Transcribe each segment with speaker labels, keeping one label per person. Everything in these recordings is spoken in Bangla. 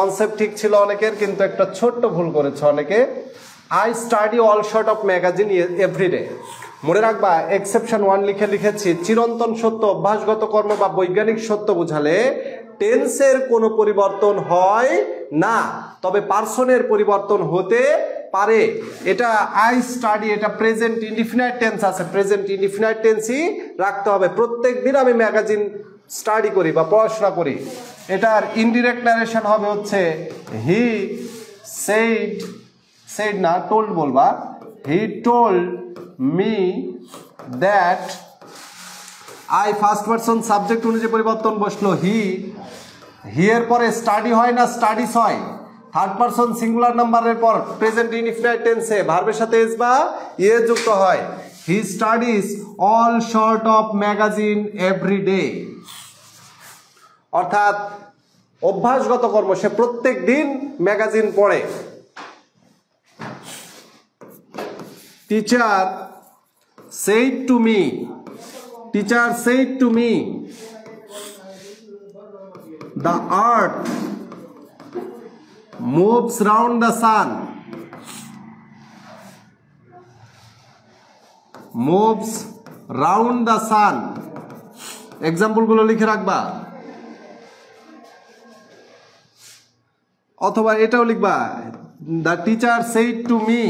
Speaker 1: কনসেপ্ট ঠিক ছিল অনেকের, কিন্তু একটা ছোট্ট ভুল করেছে অনেকে। I study all sort of magazine every day. মনে রাখবা এক্সেপশন 1 লিখেছি চিরন্তন সত্য, অভ্যাসগত কর্ম বা বৈজ্ঞানিক সত্য বোঝালে টেন্সের কোনো পরিবর্তন হয় না, তবে পার্সনের পরিবর্তন হতে পারে। এটা আই স্টাডি, এটা প্রেজেন্ট ইনডিফিনাইট টেন্স আছে, প্রেজেন্ট ইনডিফিনাইট টেন্সই রাখতে হবে। প্রত্যেক দিন আমি ম্যাগাজিন স্টাডি করি বা পড়াশোনা করি। এটার ইনডিরেক্ট নারেশন হবে হচ্ছে হি সেইড, সেইড না টোল্ড বলবা, he told me that. I first person subject অনুযায়ী পরিবর্তন বসলো হি, হি এর পরে স্টাডি হয় না স্টাডিজ হয়। থার্ড পারসন সিঙ্গুলার নাম্বারের পর প্রেজেন্ট ইনডিফিনাইট টেন্সে ভার্বের সাথে এস বা ইয়ে যুক্ত হয়। He studies all sort of magazine every day, অর্থাৎ অভ্যাসগত কর্ম, সে প্রত্যেক দিন ম্যাগাজিন পড়ে। Teacher said to me, teacher said to me, the earth moves round the sun, moves round the sun। Example গুলো লিখে রাখবা, অথবা এটাও লিখবা, the teacher said to me,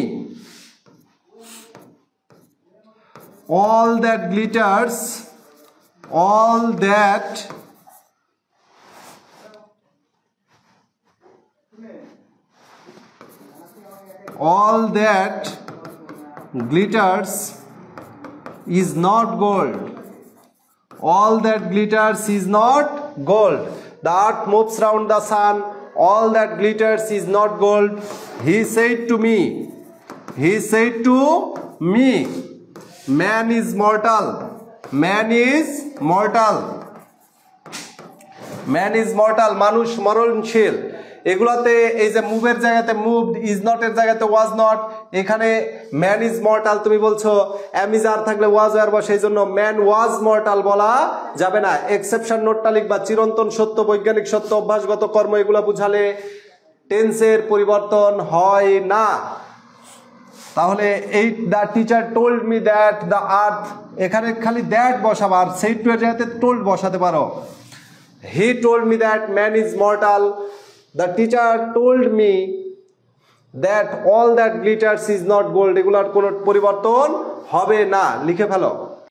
Speaker 1: all that glitters, all that glitters is not gold, all that glitters is not gold। The earth moves round the sun, all that glitters is not gold। He said to me, he said to me, man is mortal, man is mortal, man is mortal, মানুষ মরণশীল। এগুলাতে এই যে মুভের জায়গাতে মুভড, ইজ নট এর জায়গাতে ওয়াজ নট, এখানে ম্যান ইজ মর্টাল তুমি বলছো, এম ইজ আর থাকলে ওয়াজ আর বসে, এই জন্য ম্যান ওয়াজ মর্টাল বলা যাবে না। এক্সেপশন নোটটা লিখবা, চিরন্তন সত্য, বৈজ্ঞানিক সত্য, অভ্যাসগত কর্ম এগুলা বুঝালে টেন্সের পরিবর্তন হয় না। তাহলে এই the teacher told me that the earth, এখানে খালি দ্যাট বসাবো, আর সেই টু এর জায়গাতে টোল্ড বসাতে পারো। He told me that man is mortal, the teacher told me that all that glitters is not gold, এগুলার কোনো পরিবর্তন হবে না, লিখে ফেলো।